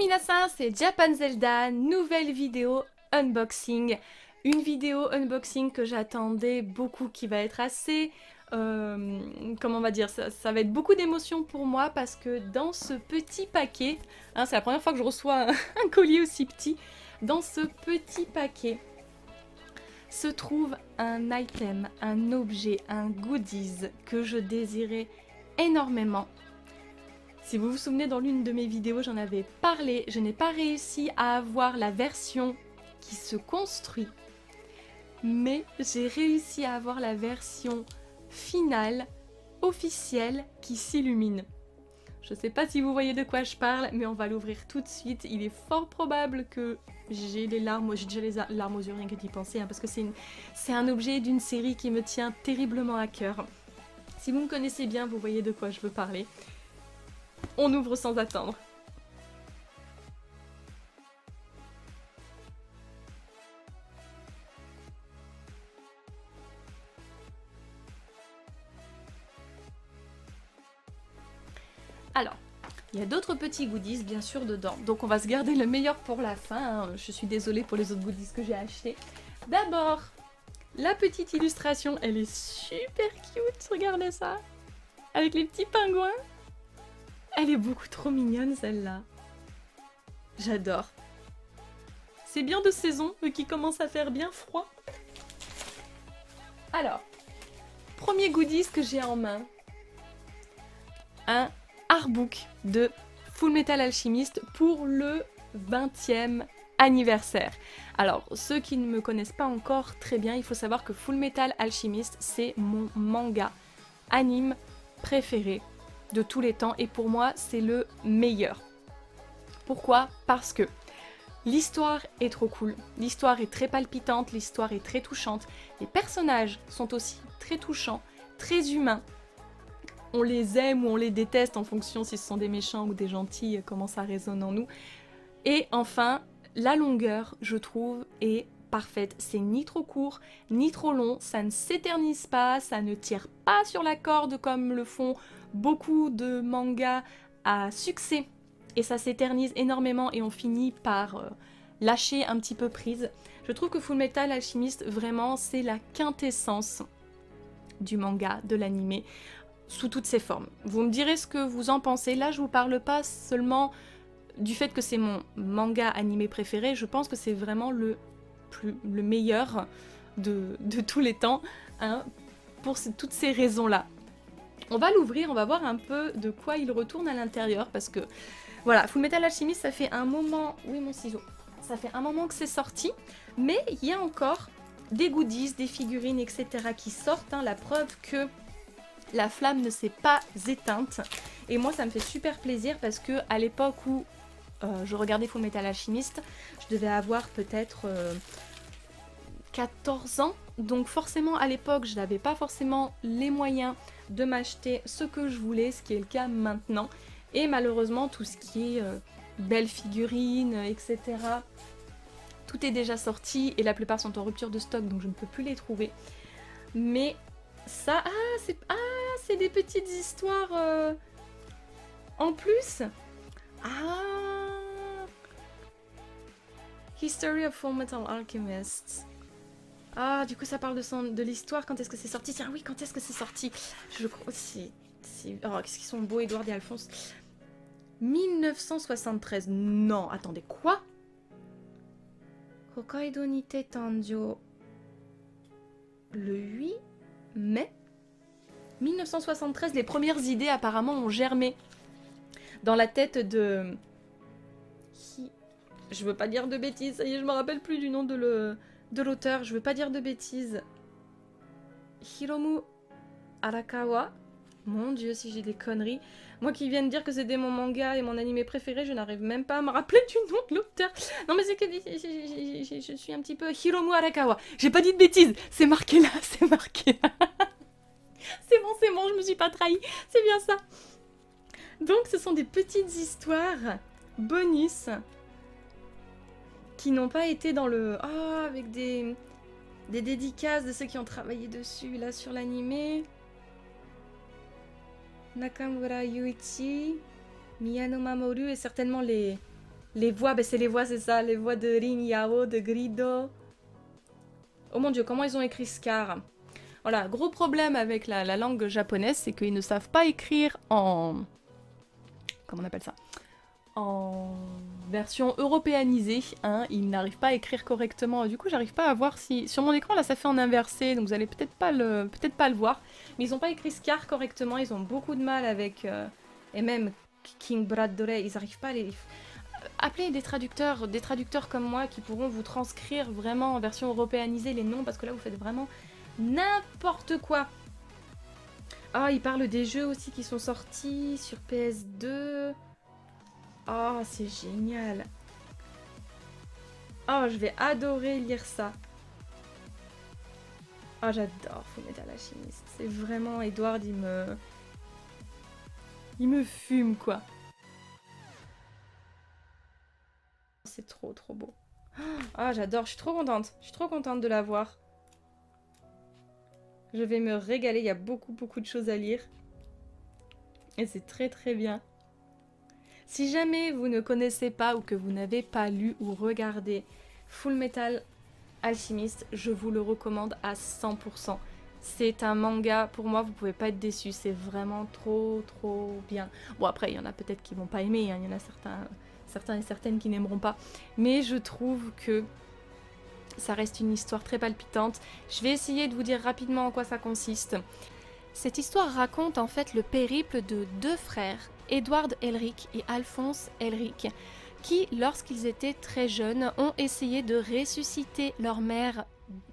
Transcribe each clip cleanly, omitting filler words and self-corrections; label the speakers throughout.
Speaker 1: minasan, c'est Japan Zelda, nouvelle vidéo unboxing. Une vidéo unboxing que j'attendais beaucoup, qui va être assez... comment on va dire, ça va être beaucoup d'émotions pour moi parce que dans ce petit paquet, hein, c'est la première fois que je reçois un colis aussi petit, dans ce petit paquet se trouve un item, un objet, un goodies que je désirais énormément. Si vous vous souvenez, dans l'une de mes vidéos, j'en avais parlé, je n'ai pas réussi à avoir la version qui se construit, mais j'ai réussi à avoir la version finale, officielle, qui s'illumine. Je ne sais pas si vous voyez de quoi je parle, mais on va l'ouvrir tout de suite. Il est fort probable que j'ai les larmes, j'ai déjà les larmes aux yeux rien que d'y penser, hein, parce que c'est un objet d'une série qui me tient terriblement à cœur. Si vous me connaissez bien, vous voyez de quoi je veux parler. On ouvre sans attendre. Alors, il y a d'autres petits goodies bien sûr dedans, donc on va se garder le meilleur pour la fin, hein. Je suis désolée pour les autres goodies que j'ai achetés. D'abord, la petite illustration, elle est super cute, regardez ça, avec les petits pingouins. Elle est beaucoup trop mignonne celle-là. J'adore. C'est bien de saison, qui commence à faire bien froid. Alors, premier goodies que j'ai en main. Un artbook de Fullmetal Alchemist pour le 20e anniversaire. Alors, ceux qui ne me connaissent pas encore très bien, il faut savoir que Fullmetal Alchemist, c'est mon manga anime préféré de tous les temps et pour moi, c'est le meilleur. Pourquoi? Parce que l'histoire est trop cool, l'histoire est très palpitante, l'histoire est très touchante, les personnages sont aussi très touchants, très humains. On les aime ou on les déteste en fonction si ce sont des méchants ou des gentils, comment ça résonne en nous. Et enfin, la longueur, je trouve, est parfaite. C'est ni trop court, ni trop long, ça ne s'éternise pas, ça ne tire pas sur la corde comme le font beaucoup de mangas à succès. Et ça s'éternise énormément et on finit par lâcher un petit peu prise. Je trouve que Fullmetal Alchemist, vraiment, c'est la quintessence du manga, de l'animé, sous toutes ses formes. Vous me direz ce que vous en pensez. Là, je vous parle pas seulement du fait que c'est mon manga animé préféré, je pense que c'est vraiment le meilleur de tous les temps, hein, pour toutes ces raisons-là. On va l'ouvrir, on va voir un peu de quoi il retourne à l'intérieur, parce que, voilà, Fullmetal Alchemist, ça fait un moment... Oui, mon ciseau. Ça fait un moment que c'est sorti, mais il y a encore des goodies, des figurines, etc. qui sortent, hein, la preuve que la flamme ne s'est pas éteinte. Et moi, ça me fait super plaisir parce que à l'époque où je regardais Fullmetal Alchemist, je devais avoir peut-être 14 ans. Donc forcément, à l'époque, je n'avais pas forcément les moyens de m'acheter ce que je voulais, ce qui est le cas maintenant. Et malheureusement, tout ce qui est belles figurines, etc., tout est déjà sorti et la plupart sont en rupture de stock, donc je ne peux plus les trouver. Mais ça... c'est des petites histoires en plus. Ah, History of Fullmetal Alchemist. Ah, du coup ça parle de l'histoire, quand est-ce que c'est sorti? Tiens, oui, quand est-ce que c'est sorti? Je crois... Oh, qu'est-ce qu'ils sont beaux, Edward et Alphonse. 1973. Non, attendez, quoi? Hokkaido Nite Tanjo. Le 8 mai 1973, les premières idées apparemment ont germé dans la tête de... Je veux pas dire de bêtises, ça y est, je me rappelle plus du nom de l'auteur, je veux pas dire de bêtises. Hiromu Arakawa. Mon dieu, si j'ai des conneries. Moi qui viens de dire que c'était mon manga et mon animé préféré, je n'arrive même pas à me rappeler du nom de l'auteur. Non mais c'est que je suis un petit peu... Hiromu Arakawa. J'ai pas dit de bêtises, c'est marqué là, c'est marqué là. C'est bon, je me suis pas trahie, c'est bien ça. Donc ce sont des petites histoires bonus qui n'ont pas été dans le... Oh, avec des dédicaces de ceux qui ont travaillé dessus, là, sur l'animé. Nakamura Yuichi, Miyano Mamoru et certainement les Les voix, c'est les voix, c'est ça, les voix de Rin Yao, de Grido. Oh mon dieu, comment ils ont écrit Scar? Voilà, gros problème avec la langue japonaise, c'est qu'ils ne savent pas écrire en... Comment on appelle ça? En version européanisée, hein, ils n'arrivent pas à écrire correctement. Du coup, j'arrive pas à voir si... Sur mon écran, là, ça fait en inversé, donc vous allez peut-être pas le voir. Mais ils n'ont pas écrit Scar correctement, ils ont beaucoup de mal avec... Et même King Bradley, ils n'arrivent pas à les... Appelez des traducteurs comme moi qui pourront vous transcrire vraiment en version européanisée les noms, parce que là, vous faites vraiment n'importe quoi. Ah, ils parlent des jeux aussi qui sont sortis sur PS2... Oh, c'est génial. Oh, je vais adorer lire ça. Oh, j'adore Fullmetal Alchemist. C'est vraiment... Edward, il me fume, quoi. C'est trop, trop beau. Ah, j'adore. Je suis trop contente. Je suis trop contente de l'avoir. Je vais me régaler. Il y a beaucoup, beaucoup de choses à lire. Et c'est très, très bien. Si jamais vous ne connaissez pas ou que vous n'avez pas lu ou regardé Fullmetal Alchemist, je vous le recommande à 100%. C'est un manga, pour moi, vous pouvez pas être déçus, c'est vraiment trop trop bien. Bon après, il y en a peut-être qui vont pas aimer, hein. Il y en a certains et certaines qui n'aimeront pas. Mais je trouve que ça reste une histoire très palpitante. Je vais essayer de vous dire rapidement en quoi ça consiste. Cette histoire raconte en fait le périple de deux frères, Edward Elric et Alphonse Elric, qui, lorsqu'ils étaient très jeunes, ont essayé de ressusciter leur mère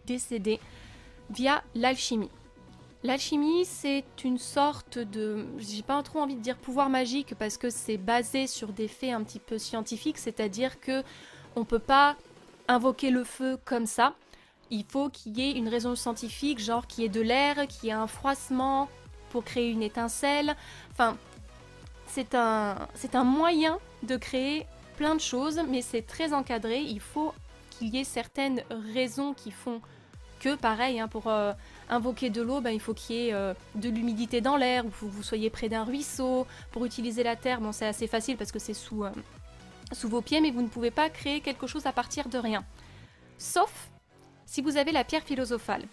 Speaker 1: décédée via l'alchimie. L'alchimie, c'est une sorte de... J'ai pas trop envie de dire pouvoir magique parce que c'est basé sur des faits un petit peu scientifiques, c'est-à-dire que on peut pas invoquer le feu comme ça. Il faut qu'il y ait une raison scientifique, genre qu'il y ait de l'air, qu'il y ait un froissement pour créer une étincelle. Enfin, c'est un moyen de créer plein de choses, mais c'est très encadré. Il faut qu'il y ait certaines raisons qui font que, pareil, hein, pour invoquer de l'eau, il faut qu'il y ait de l'humidité dans l'air, ou que vous soyez près d'un ruisseau. Pour utiliser la terre, bon, c'est assez facile parce que c'est sous vos pieds, mais vous ne pouvez pas créer quelque chose à partir de rien. Sauf si vous avez la pierre philosophale.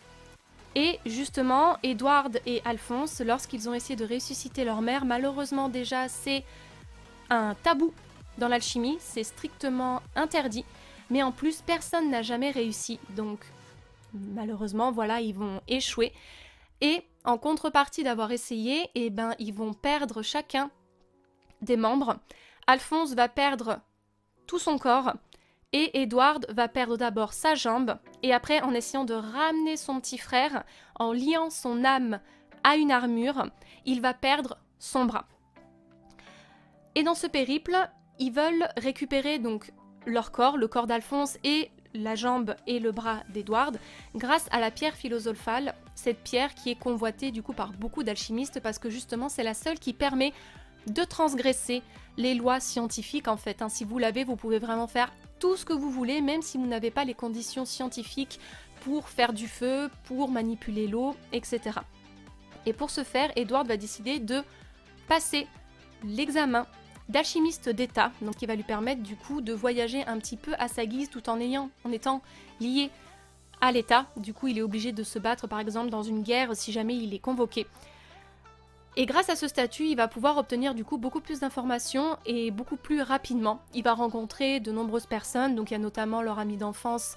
Speaker 1: Et justement, Edward et Alphonse, lorsqu'ils ont essayé de ressusciter leur mère, malheureusement déjà c'est un tabou dans l'alchimie, c'est strictement interdit, mais en plus personne n'a jamais réussi, donc malheureusement voilà, ils vont échouer. Et en contrepartie d'avoir essayé, ils vont perdre chacun des membres. Alphonse va perdre tout son corps, et Edward va perdre d'abord sa jambe, et après, en essayant de ramener son petit frère, en liant son âme à une armure, il va perdre son bras. Et dans ce périple, ils veulent récupérer donc leur corps, le corps d'Alphonse et la jambe et le bras d'Edward, grâce à la pierre philosophale, cette pierre qui est convoitée du coup par beaucoup d'alchimistes, parce que justement c'est la seule qui permet de transgresser les lois scientifiques en fait. Si vous l'avez, vous pouvez vraiment faire tout ce que vous voulez, même si vous n'avez pas les conditions scientifiques pour faire du feu, pour manipuler l'eau, etc. Et pour ce faire, Edward va décider de passer l'examen d'alchimiste d'État, donc qui va lui permettre du coup de voyager un petit peu à sa guise tout en étant lié à l'État. Du coup, il est obligé de se battre par exemple dans une guerre si jamais il est convoqué. Et grâce à ce statut, il va pouvoir obtenir du coup beaucoup plus d'informations et beaucoup plus rapidement. Il va rencontrer de nombreuses personnes, donc il y a notamment leur ami d'enfance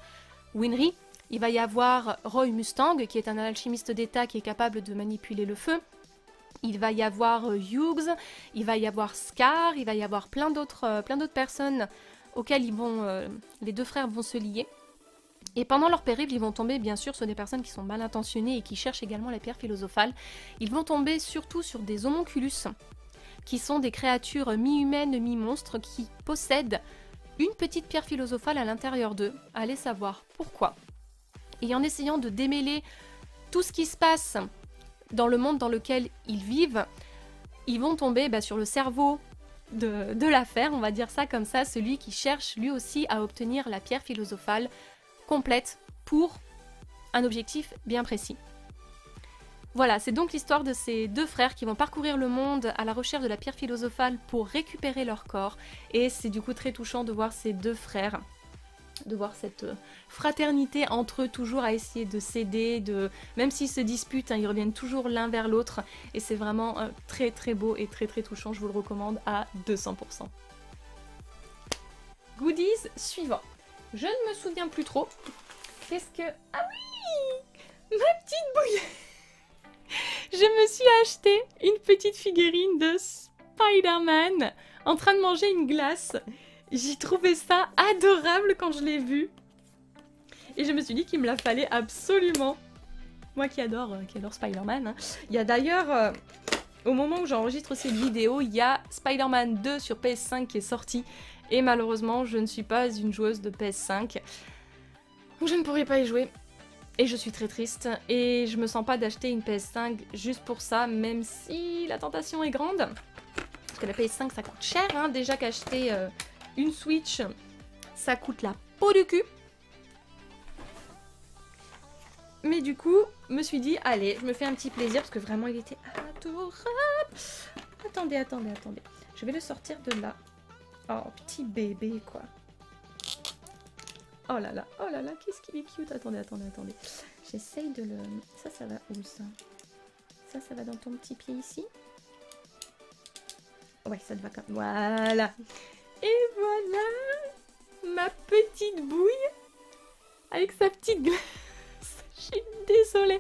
Speaker 1: Winry. Il va y avoir Roy Mustang, qui est un alchimiste d'État qui est capable de manipuler le feu. Il va y avoir Hughes, il va y avoir Scar, il va y avoir plein d'autres personnes auxquelles les deux frères vont se lier. Et pendant leur périple, ils vont tomber bien sûr sur des personnes qui sont mal intentionnées et qui cherchent également la pierre philosophale. Ils vont tomber surtout sur des homonculus, qui sont des créatures mi-humaines, mi-monstres, qui possèdent une petite pierre philosophale à l'intérieur d'eux. Allez savoir pourquoi. Et en essayant de démêler tout ce qui se passe dans le monde dans lequel ils vivent, ils vont tomber sur le cerveau de l'affaire, on va dire ça comme ça, celui qui cherche lui aussi à obtenir la pierre philosophale complète pour un objectif bien précis. Voilà, c'est donc l'histoire de ces deux frères qui vont parcourir le monde à la recherche de la pierre philosophale pour récupérer leur corps. Et c'est du coup très touchant de voir ces deux frères, de voir cette fraternité entre eux, toujours à essayer de s'aider, même s'ils se disputent, hein, ils reviennent toujours l'un vers l'autre. Et c'est vraiment très très beau et très très touchant, je vous le recommande à 200%. Goodies suivant. Je ne me souviens plus trop. Qu'est-ce que... Ah oui, ma petite bouille. Je me suis acheté une petite figurine de Spider-Man en train de manger une glace. J'ai trouvé ça adorable quand je l'ai vu. Et je me suis dit qu'il me la fallait absolument. Moi qui adore Spider-Man. Hein. Il y a d'ailleurs, au moment où j'enregistre cette vidéo, il y a Spider-Man 2 sur PS5 qui est sorti. Et malheureusement, je ne suis pas une joueuse de PS5. Donc je ne pourrai pas y jouer. Et je suis très triste. Et je me sens pas d'acheter une PS5 juste pour ça, même si la tentation est grande. Parce que la PS5 ça coûte cher. Hein. Déjà qu'acheter une Switch, ça coûte la peau du cul. Mais du coup, me suis dit, allez, je me fais un petit plaisir parce que vraiment il était adorable. Attendez, attendez, attendez. Je vais le sortir de là. Oh, petit bébé, quoi. Oh là là, qu'est-ce qu'il est cute. Attendez, attendez, attendez. J'essaye de le... Ça va où, ça? Ça va dans ton petit pied ici? Ouais, ça te va comme... Voilà. Et voilà ma petite bouille avec sa petite glace. Je suis désolée.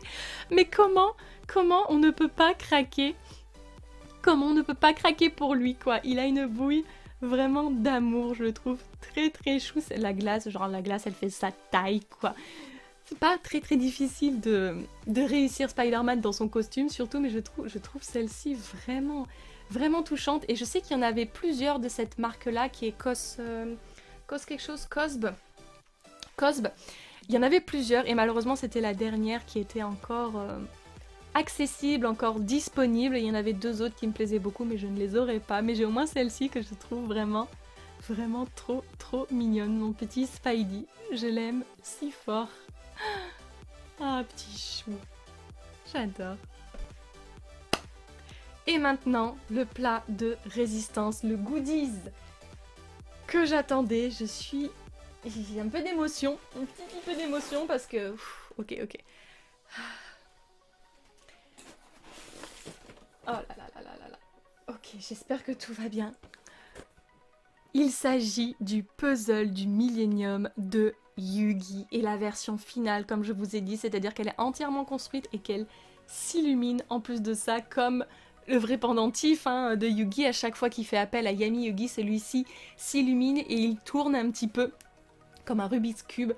Speaker 1: Mais comment on ne peut pas craquer? Comment on ne peut pas craquer pour lui, quoi? Il a une bouille vraiment d'amour, je le trouve très très chou. C'est la glace, genre la glace, elle fait sa taille, quoi. C'est pas très très difficile de réussir Spider-Man dans son costume, surtout, mais je trouve celle-ci vraiment, vraiment touchante. Et je sais qu'il y en avait plusieurs de cette marque-là, qui est Cosb. Il y en avait plusieurs, et malheureusement, c'était la dernière qui était encore... accessible, encore disponible. Il y en avait deux autres qui me plaisaient beaucoup, mais je ne les aurais pas. Mais j'ai au moins celle-ci que je trouve vraiment, vraiment trop, trop mignonne. Mon petit Spidey, je l'aime si fort. Ah, petit chou. J'adore. Et maintenant, le plat de résistance, le goodies que j'attendais. J'ai un peu d'émotion, un petit peu d'émotion parce que... Ok. Oh là là là là là là. Ok, j'espère que tout va bien. Il s'agit du puzzle du Millennium de Yugi et la version finale, comme je vous ai dit, c'est-à-dire qu'elle est entièrement construite et qu'elle s'illumine en plus de ça, comme le vrai pendentif hein, de Yugi. À chaque fois qu'il fait appel à Yami Yugi, celui-ci s'illumine et il tourne un petit peu comme un Rubik's Cube.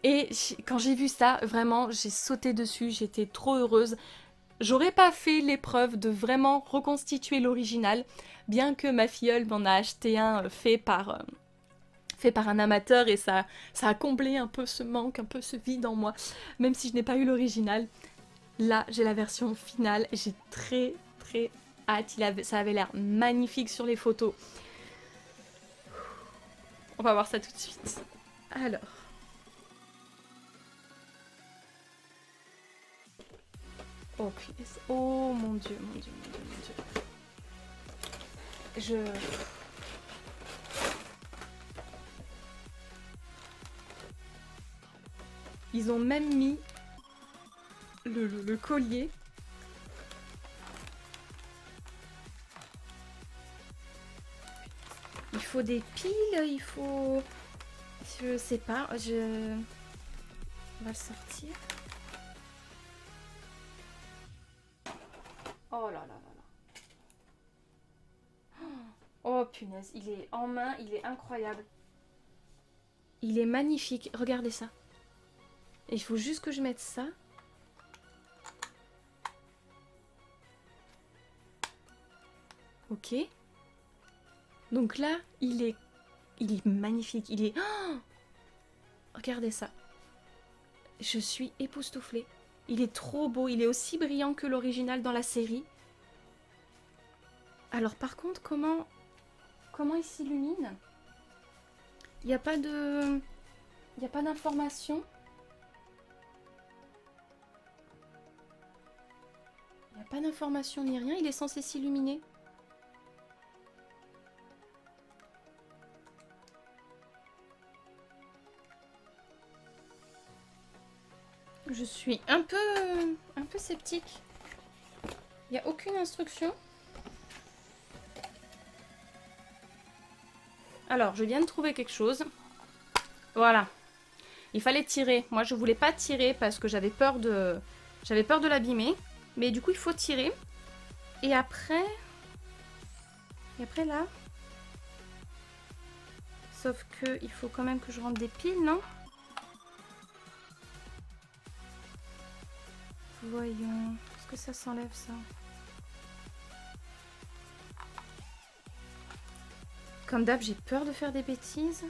Speaker 1: Et quand j'ai vu ça, vraiment, j'ai sauté dessus, j'étais trop heureuse. J'aurais pas fait l'épreuve de vraiment reconstituer l'original, bien que ma filleule m'en a acheté un fait par un amateur et ça a comblé un peu ce manque, un peu ce vide en moi, même si je n'ai pas eu l'original. Là, j'ai la version finale, j'ai très très hâte, ça avait l'air magnifique sur les photos. On va voir ça tout de suite. Alors... Oh punaise. Oh mon dieu, mon dieu, mon dieu, mon dieu. Ils ont même mis le collier. Il faut des piles, il faut... Je sais pas, On va le sortir. Oh là là là là. Oh punaise, il est en main, il est incroyable. Il est magnifique, regardez ça. Et il faut juste que je mette ça. Ok. Donc là, il est magnifique, il est... Oh, regardez ça. Je suis époustouflée. Il est trop beau, il est aussi brillant que l'original dans la série. Alors par contre, comment il s'illumine? Il n'y a pas de... Il n'y a pas d'information. Pas d'information ni rien, il est censé s'illuminer. Je suis un peu sceptique. Il n'y a aucune instruction. Alors, je viens de trouver quelque chose. Voilà. Il fallait tirer. Moi, je voulais pas tirer parce que j'avais peur de l'abîmer. Mais du coup, il faut tirer. Et après là. Sauf que il faut quand même que je rentre des piles, non? Voyons. Est-ce que ça s'enlève, ça? Comme d'hab, j'ai peur de faire des bêtises.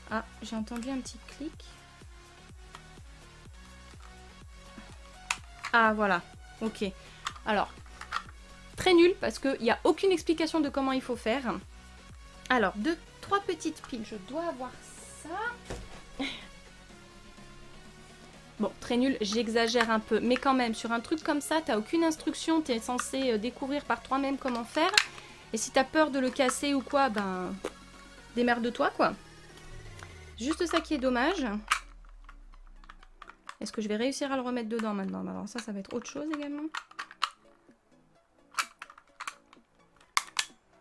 Speaker 1: Ah, j'ai entendu un petit clic. Ah, voilà. Ok. Alors, très nul parce qu'il n'y a aucune explication de comment il faut faire. Alors, 3 petites piles. Je dois avoir ça. Bon, très nul, j'exagère un peu. Mais quand même, sur un truc comme ça, t'as aucune instruction. T'es censé découvrir par toi-même comment faire. Et si t'as peur de le casser ou quoi, ben... démerde-toi, quoi. Juste ça qui est dommage. Est-ce que je vais réussir à le remettre dedans maintenant? Alors ça va être autre chose également.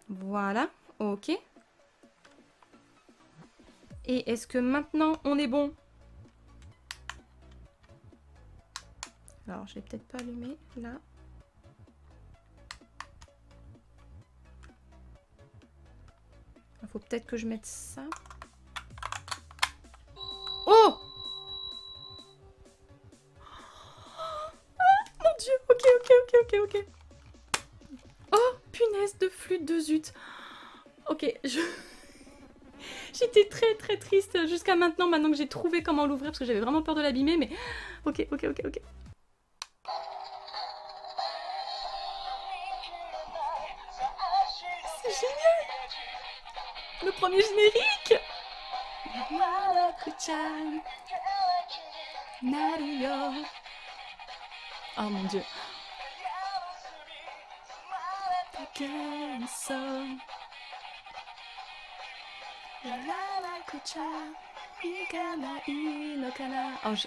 Speaker 1: Voilà, ok. Et est-ce que maintenant on est bon? Alors je vais peut-être pas allumer là. Il faut peut-être que je mette ça. Oh! Mon Dieu, ok. Oh, punaise de flûte de zut. Ok, j'étais très triste jusqu'à maintenant que j'ai trouvé comment l'ouvrir parce que j'avais vraiment peur de l'abîmer, mais... Ok. C'est génial! Le premier générique! Oh mon Dieu. Oh, je...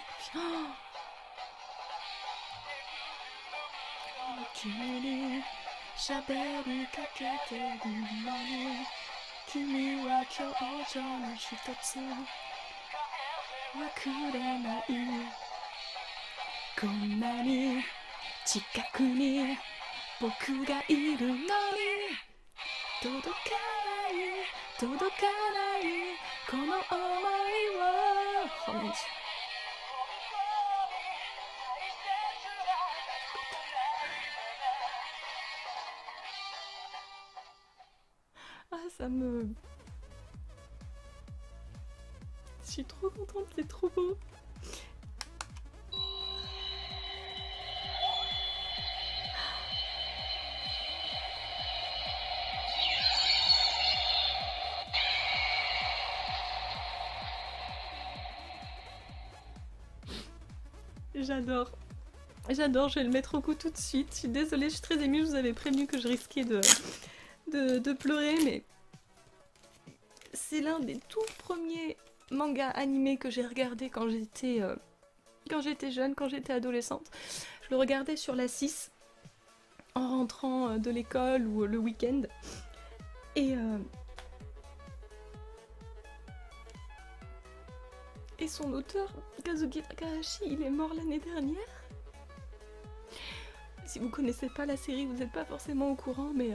Speaker 1: Ah, ça me... Je suis trop contente, c'est trop beau. J'adore. J'adore, je vais le mettre au cou tout de suite. Je suis désolée, je suis très émue, je vous avais prévenu que je risquais de pleurer, mais... C'est l'un des tout premiers mangas animés que j'ai regardé quand j'étais jeune, quand j'étais adolescente. Je le regardais sur la 6, en rentrant de l'école ou le week-end. Et son auteur, Kazuki Takahashi, il est mort l'année dernière. Si vous connaissez pas la série, vous n'êtes pas forcément au courant, mais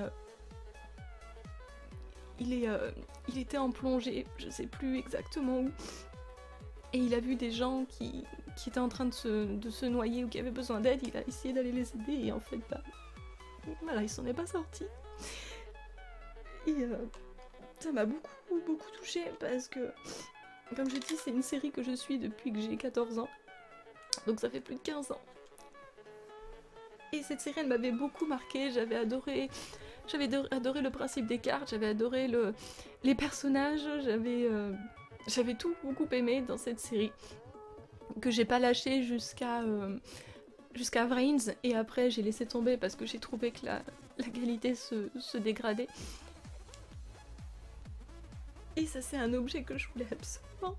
Speaker 1: il était en plongée, je sais plus exactement où, et il a vu des gens qui étaient en train de se noyer ou qui avaient besoin d'aide. Il a essayé d'aller les aider et en fait, bah, voilà, il s'en est pas sorti. Et ça m'a beaucoup touchée parce que, comme je dis, c'est une série que je suis depuis que j'ai 14 ans, donc ça fait plus de 15 ans. Et cette série, elle m'avait beaucoup marquée, j'avais adoré le principe des cartes, j'avais adoré les personnages, j'avais tout beaucoup aimé dans cette série. que j'ai pas lâché jusqu'à Vrains, et après j'ai laissé tomber parce que j'ai trouvé que la qualité se dégradait. Et ça, c'est un objet que je voulais absolument.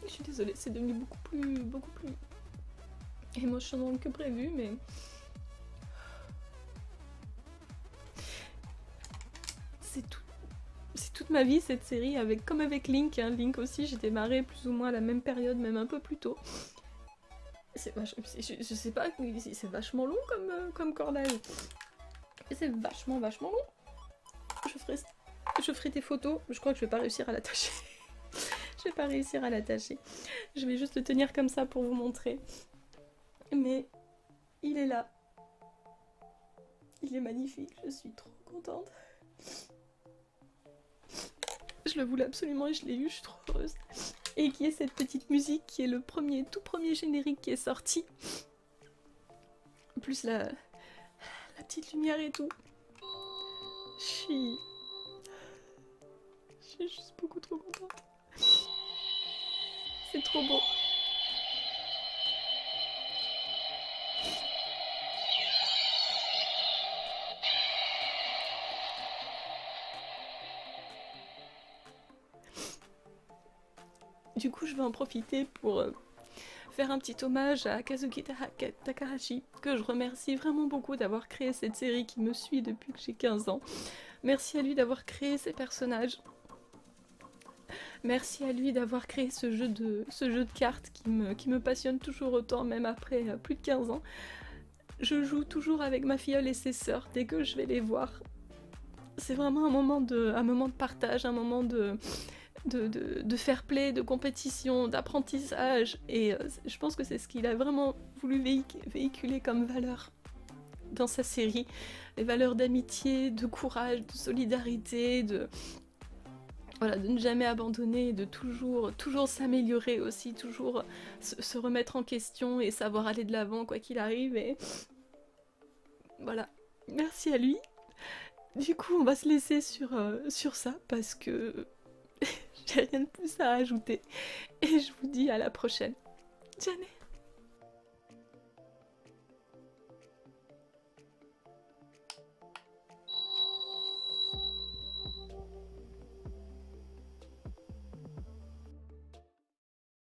Speaker 1: Je suis désolée, c'est devenu beaucoup plus émotionnel que prévu, mais... C'est toute ma vie, cette série, comme avec Link. Hein. Link aussi, j'ai démarré plus ou moins à la même période, même un peu plus tôt. Je sais pas, c'est vachement long comme cordage. C'est vachement long. Je ferai des photos, je crois que je vais pas réussir à l'attacher. Je vais pas réussir à l'attacher. Je vais juste le tenir comme ça pour vous montrer. Mais il est là. Il est magnifique, je suis trop contente. Je le voulais absolument et je l'ai eu, je suis trop heureuse. Et qui est cette petite musique qui est le tout premier générique qui est sorti. Plus la petite lumière et tout. Je suis juste beaucoup trop contente. C'est trop beau. Du coup, je vais en profiter pour faire un petit hommage à Kazuki Takahashi, que je remercie vraiment beaucoup d'avoir créé cette série qui me suit depuis que j'ai 15 ans. Merci à lui d'avoir créé ces personnages. Merci à lui d'avoir créé ce jeu de cartes qui me passionne toujours autant, même après plus de 15 ans. Je joue toujours avec ma filleule et ses sœurs dès que je vais les voir. C'est vraiment un moment de partage, un moment de fair play, de compétition, d'apprentissage, et je pense que c'est ce qu'il a vraiment voulu véhiculer comme valeur dans sa série. Les valeurs d'amitié, de courage, de solidarité, de ne jamais abandonner, de toujours s'améliorer aussi, toujours se remettre en question et savoir aller de l'avant quoi qu'il arrive, et voilà, merci à lui. Du coup, on va se laisser sur ça parce que j'ai rien de plus à ajouter. Et je vous dis à la prochaine. Janet.